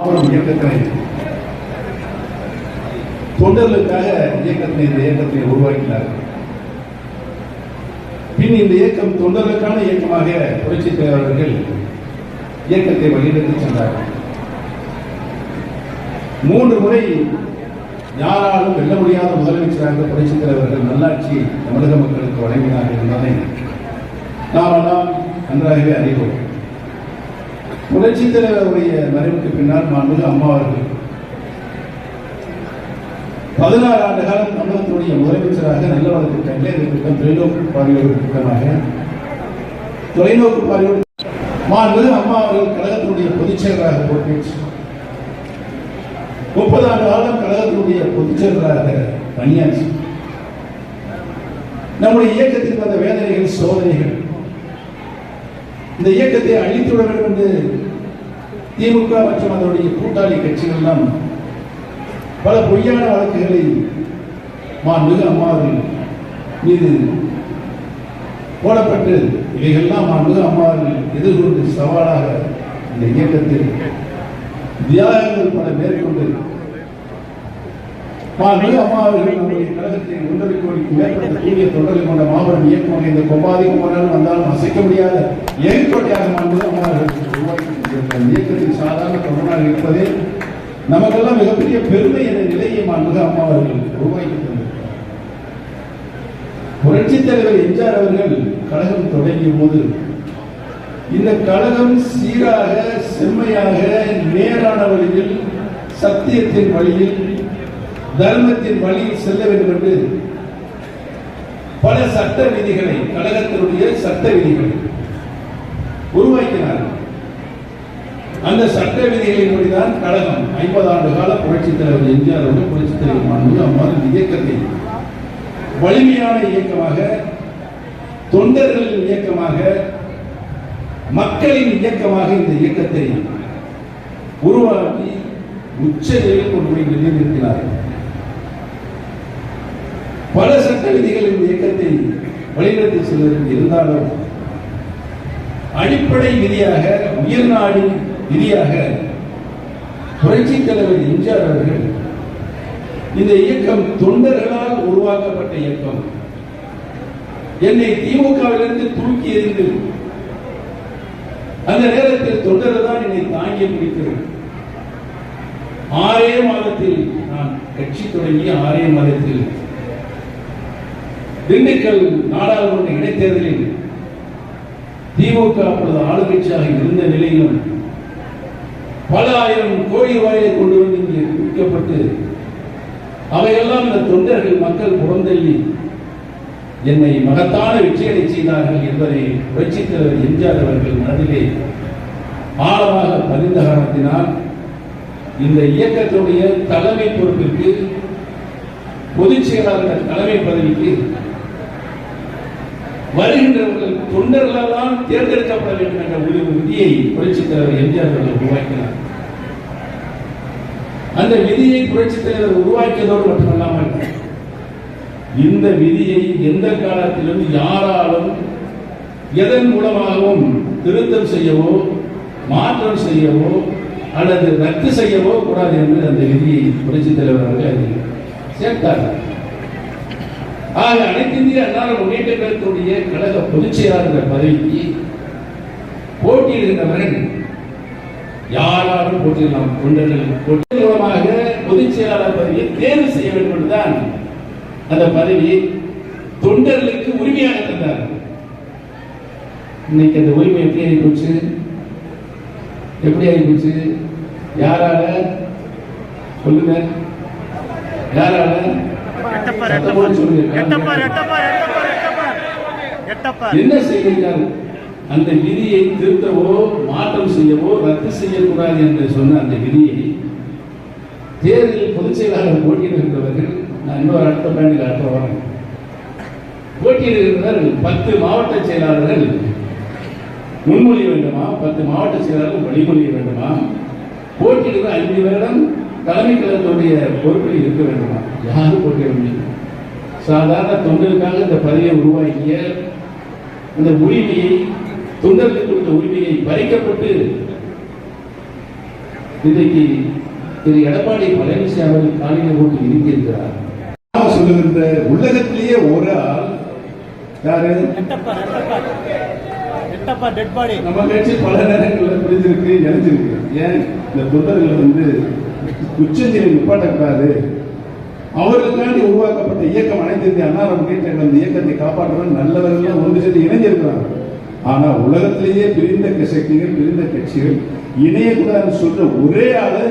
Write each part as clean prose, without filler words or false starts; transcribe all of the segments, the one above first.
இயக்கத்தினை தொண்டர்களுக்காக இந்த இயக்கத்தை உருவாக்கினார். பின் இந்த இயக்கம் தொண்டர்களுக்கான இயக்கமாக புரட்சித் தலைவர்கள் இயக்கத்தை வழிநடத்தி சென்றார்கள். 3 முறை யாராலும் வெல்ல முடியாத முதலமைச்சராக புரட்சித் தலைவர்கள் நல்லாட்சி தமிழக மக்களுக்கு வழங்கினார்கள் என்பதை நாமெல்லாம் நன்றாகவே அறிவோம். புரட்சித் தலைவருடைய மறைவுக்கு பின்னால் மாண்புமிகு அம்மா அவர்கள் 16 ஆண்டு காலம் தமிழகத்துடைய முதலமைச்சராக நல்ல வள திட்டங்களே திட்டம், தொலைநோக்கு பார்வையோடு திட்டமாக தொலைநோக்கு பார்வையோடு மாண்புமிகு அம்மா அவர்கள் கழகத்தினுடைய பொதுச் செயலராக பொறுப்பேற்று 30 ஆண்டு காலம் கழகத்தினுடைய பொதுச் செயலராக பணியாற்றி நம்முடைய இயக்கத்திற்கு வந்த வேதனைகள், சோதனைகள், இந்த இயக்கத்தை அழித்துவிட வேண்டும் என்று திமுக மற்றும் அதனுடைய கூட்டாளி கட்சிகள் எல்லாம் பல பொய்யான வழக்குகளை மாண்புமிகு அம்மாவின் மீது போடப்பட்டு இவைகள்லாம் மாண்புமிகு அம்மாவின் எதிர்கொண்டு சவாலாக இந்த இயக்கத்தில் தியாகங்கள் பல மேற்கொண்டு மாண்புமிகு அம்மா அவர்கள் நம்முடைய கழகத்தின் 1.5 கோடிக்கு மேற்பட்ட தூய தொண்டர்கள் கொண்ட மாபெரும் இயக்கம் இந்த கொம்பாதி குமரன் வந்தாலும் அசைக்க முடியாத ஏகோட்டையாக மாண்புமிகு அம்மா அவர்கள் உருவாக்கி இயக்கத்தின் சாதாரண தொண்டனாக இருப்பதே நமக்கெல்லாம் மிகப்பெரிய பெருமை என்ற நிலையை மாண்புமிகு அம்மா அவர்கள் உருவாக்கி தந்திருக்கிறார். புரட்சித் தலைவர் எம்ஜிஆர் அவர்கள் கழகம் தொடங்கிய போது இந்த கழகம் சீராக, செம்மையாக, நேரான வழியில், சத்தியத்தின் வழியில், தர்மத்தின் வழியில் செல்ல வேண்டும் என்று பல சட்ட விதிகளை, கழகத்தினுடைய சட்ட விதிகளை உருவாக்கினார்கள். அந்த சட்ட விதிகளின்படிதான் கழகம் 50 ஆண்டு கால புரட்சித் தலைவர் எம்ஜிஆர் அவர்கள், புரட்சித் தலைவர் மாண்புமிகு அம்மா இந்த இயக்கத்தை வலிமையான இயக்கமாக, தொண்டர்களின் இயக்கமாக, மக்களின் இயக்கமாக இந்த இயக்கத்தை உருவாக்கி உச்ச நிலையில் கொண்டு போய் நிலைநிறுத்தினார்கள். பல சட்ட விதிகள் இந்த இயக்கத்தை வழிநடத்தி செல்வதற்கு இருந்தாலும் அடிப்படை விதியாக, உயர்நாடி விதியாக புரட்சித் தலைவர் எம்ஜிஆர் அவர்கள் இந்த இயக்கம் தொண்டர்களால் உருவாக்கப்பட்ட இயக்கம், என்னை திமுகவிலிருந்து தூக்கி எறிந்து அந்த நேரத்தில் தொண்டர்கள் தான் என்னை தாங்கி பிடித்தது. 6 மாதத்தில் நான் கட்சி தொடங்கி 6 மாதத்தில் திண்டுக்கல் நாடாளுமன்ற இடைத்தேர்தலில் திமுக அப்பொழுது ஆளுங்கட்சியாக இருந்த நிலையிலும் பல ஆயிரம் கோடி ரூபாயை கொண்டு வந்து இங்கே குவிக்கப்பட்டு அவையெல்லாம் இந்த தொண்டர்கள், மக்கள் புறந்தள்ளி என்னை மகத்தான வெற்றிகளை செய்தார்கள் என்பதை புரட்சித் தலைவர் எம்ஜிஆர் அவர்கள் மனதிலே ஆழமாக பதிந்த காரணத்தினால் இந்த இயக்கத்துடைய தலைமை பொறுப்பிற்கு, பொதுச் செயலாளர் தலைமை பதவிக்கு வருகின்றவர்கள் தொண்டர்களால் தேர்ந்தெடுக்கப்பட வேண்டும் என்ற ஒரு விதியை புரட்சித் தலைவர் எம்ஜிஆர் அவர்கள் உருவாக்கினார். அந்த விதியை புரட்சித் தலைவர் உருவாக்கியதோடு மட்டுமல்லாமல் இந்த விதியை எந்த காலத்திலும் யாராலும் எதன் மூலமாகவும் திருத்தம் செய்யவோ, மாற்றம் செய்யவோ அல்லது ரத்து செய்யவோ கூடாது என்று அந்த விதியை புரட்சித் தலைவர் அவர்கள் சேர்த்தார்கள். ஆக அனைத்து இந்திய அண்ணா முன்னேற்ற கழகத்துடைய கழக பொதுச் செயலாளர் பதவிக்கு போட்டியிடுகின்றவர்கள் யாராலும் போட்டியிடலாம். தொண்டர்கள் போட்டி மூலமாக பொதுச் செயலாளர் பதவியை தேர்வு செய்ய வேண்டும் என்றுதான் அந்த பதவியை தொண்டர்களுக்கு உரிமையாக தந்தார். இன்னைக்கு அந்த உரிமை எப்படி ஆகி போச்சு? எப்படி ஆகி போச்சு? யாரால சொல்லுங்க? யாரால? என்ன செய்கிறார்? அந்த விதியை திருத்தவோ, மாற்றம் செய்யவோ, ரத்து செய்யக்கூடாது என்று சொன்ன அந்த விதியை தேர்தலில் பொதுச் செயலாளர் போட்டியிடுகின்றவர்கள், நான் இன்னொரு அடுத்த பேண்டில் அடுத்த வரேன், போட்டியிடுகின்றவர்கள் 10 மாவட்ட செயலாளர்கள் முன்மொழிய வேண்டுமா, 10 மாவட்ட செயலாளர்கள் வழிமொழிய வேண்டுமா, போட்டியிடுகிற 5 வருடம் தலைமை கழகத்துடைய பொறுப்பில் இருக்க வேண்டுமா? யாரும் போட்டியிட முடியும்? சாதாரண தொண்டர்களுக்காக இந்த பதவியை உருவாக்கிய இந்த உரிமையை, தொண்டர்களுக்கு கொடுத்த உரிமையை பறிக்கப்பட்டு இன்றைக்கு திரு எடப்பாடி பழனிசாமி அவர்கள் காலையில் போட்டு இருக்கிறார். சொல்லுகின்ற உலகத்திலேயே ஒரு ஆள் யாரு? நம்ம கட்சி பல நேரங்களில் பிடிச்சிருக்கு, இணைஞ்சிருக்கு. ஏன் இந்த தொண்டர்கள் உச்சநிலை நிப்பாட்டக்கூடாது, அவர்களுக்காண்டி உருவாக்கப்பட்ட இயக்கம் அனைத்து இந்திய அண்ணா முன்னேற்ற அந்த இயக்கத்தை காப்பாற்றுவது நல்லவர்கள் ஒன்று சேர்ந்து இணைஞ்சிருக்கிறாங்க. ஆனா உலகத்திலேயே பிரிந்த சக்திகள், பிரிந்த கட்சிகள் இணையக்கூடாது சொல்ற ஒரே ஆளு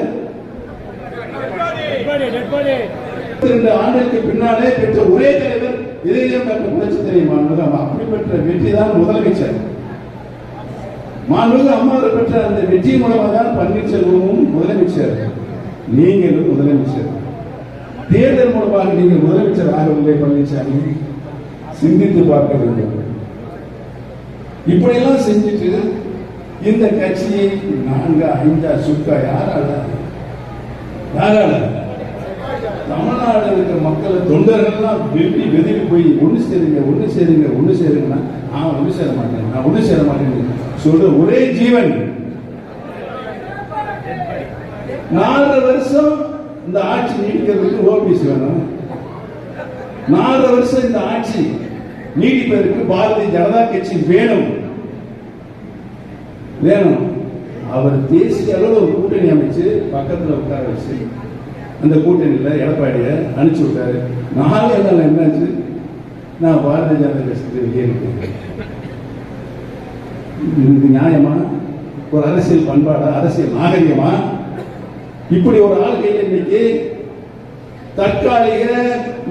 22 ஆண்டுகளுக்கு பின்னாலே பெற்ற ஒரே தலைவர் இதயம் டாக்டர் புரட்சி தலைவர் மாண்புமிகு அப்படிப்பட்ட வெற்றி தான் முதலமைச்சர். மாண்புமிகு அம்மா பெற்ற அந்த வெற்றி மூலமாக தான் பன்னீர்செல்வமும் முதலமைச்சர், நீங்களும் முதலமைச்சர். தேர்தல் மூலமாக நீங்கள் முதலமைச்சர் ஆகவில்லை பழனிசாமி, சிந்தித்து பார்க்க வேண்டும். இப்படியெல்லாம் செஞ்சுட்டு இந்த கட்சியை 4-5 சுக்கா யாரால தமிழ்நாடு இருக்கிற மக்களை தொண்டர்கள்லாம் வெதிரி போய் ஒண்ணு சேருங்க ஒண்ணு சேருங்கன்னா நான் ஒண்ணு சேர மாட்டேன் சொல்ற ஒரே ஜீவன். 4 வருஷம் இந்த ஆட்சி நீடிக்கிறதுக்கு ஓபிஎஸ் வேணும். 4 வருஷம் இந்த ஆட்சி நீடிப்பதற்கு பாரதிய ஜனதா கட்சி வேணும். அவர் தேசிய அளவில் ஒரு கூட்டணி அமைச்சு பக்கத்தில் உட்கார வச்சு அந்த கூட்டணியில் எடப்பாடியை அனுப்பிச்சு விட்டாரு. 4 நாள் என்னாச்சு? நான் பாரதிய ஜனதா கட்சி வெளியே இருக்கேன். இது நியாயமா? ஒரு அரசியல் பண்பாடா, அரசியல் நாகரிகமா? இப்படி ஒரு ஆள் கையில் இன்னைக்கு தற்காலிக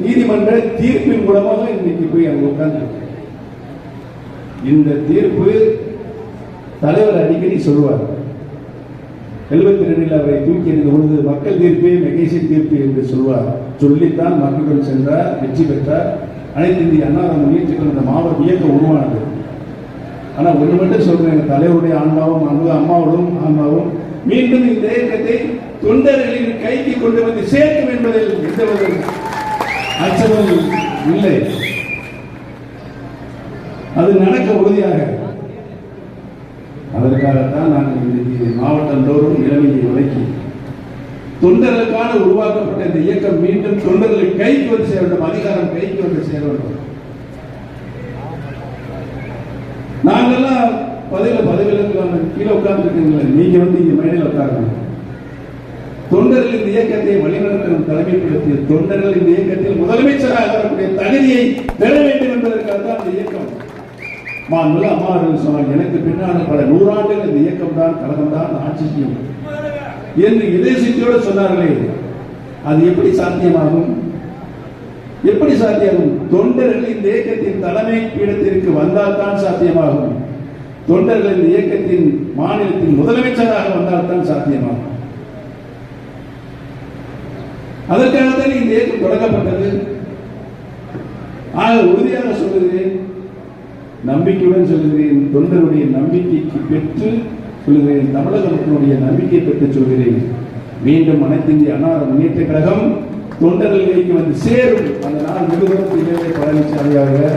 நீதிமன்ற தீர்ப்பின் மூலமாக இன்னைக்கு போய் அங்க உட்கார்ந்து இந்த தீர்ப்பு தலைவர் அடிக்கடி சொல்லுவார். 72 அவரை தூக்கி எறிந்த பொழுது மக்கள் தீர்ப்பே மெகேசி தீர்ப்பு என்று சொல்வார். சொல்லித்தான் மக்களுடன் சென்றார், வெற்றி பெற்றார். அனைத்து இந்திய அண்ணா முன்னேற்ற இந்த மாவட்ட இயக்கம் உருவானது. ஆனா ஒன்று மட்டும் சொல்றேன், தலைவருடைய ஆன்மாவும் அம்மாவோடும் ஆன்மாவும் மீண்டும் இந்த இயக்கத்தை தொண்டர்களின் கைக்கு கொண்டு வந்து சேர்க்கும் என்பதில் எந்தவொரு அச்சமும் இல்லை. அது நடக்க உறுதியாக. அதற்காகத்தான் நான் இன்றைக்கு மாவட்டம் தோறும் நிலைமையை விளக்கி தொண்டர்களுக்கான உருவாக்கப்பட்ட இந்த இயக்கம் மீண்டும் தொண்டர்களை கைக்கு வந்து சேர வேண்டும், அதிகாரம் கைக்கு வந்து சேர வேண்டும். நாங்கெல்லாம் பதவிகளுக்கு கீழே உட்கார்ந்து இருக்கீங்களா, நீங்க இங்க மேடையில் உட்காரணும். தொண்டர்கள் இந்த இயக்கத்தை வழிநடத்தும் தலைமைப்படுத்திய தொண்டர்கள் இந்த இயக்கத்தில் முதலமைச்சராக வரக்கூடிய தகுதியை பெற வேண்டும் என்பதற்காக தான் இந்த இயக்கம். மாண்புமிகு அம்மா அவர்கள் சொன்னார், எனக்கு பின்னால் பல 100 ஆண்டுகள் இந்த இயக்கம் தான், கழகம் தான் ஆட்சிக்கு என்று இதயசித்தியோடு சொன்னார்களே, அது எப்படி சாத்தியமாகும்? எப்படி சாத்தியமாகும்? தொண்டர்கள் இந்த இயக்கத்தின் தலைமை பீடத்திற்கு வந்தால் தான் சாத்தியமாகும். தொண்டர்கள் இந்த இயக்கத்தின் மாநிலத்தின் முதலமைச்சராக வந்தால் தான் சாத்தியமாகும். அதற்காகத்தான் இந்த இயக்கம் தொடங்கப்பட்டது. ஆக உறுதியாக சொல்லுகிறேன், நம்பிக்கையுடன் சொல்லுகிறேன், தொண்டருடைய நம்பிக்கைக்கு பெற்று சொல்லுகிறேன், தமிழக மக்களுடைய நம்பிக்கை பெற்று சொல்கிறேன். மீண்டும் அனைத்து இந்திய அண்ணா முன்னேற்ற கழகம் தொண்டர்கள் கைக்கு வந்து சேரும் அந்த நாள் வெகு தூரத்தில் பழனிசாமி அவர்கள்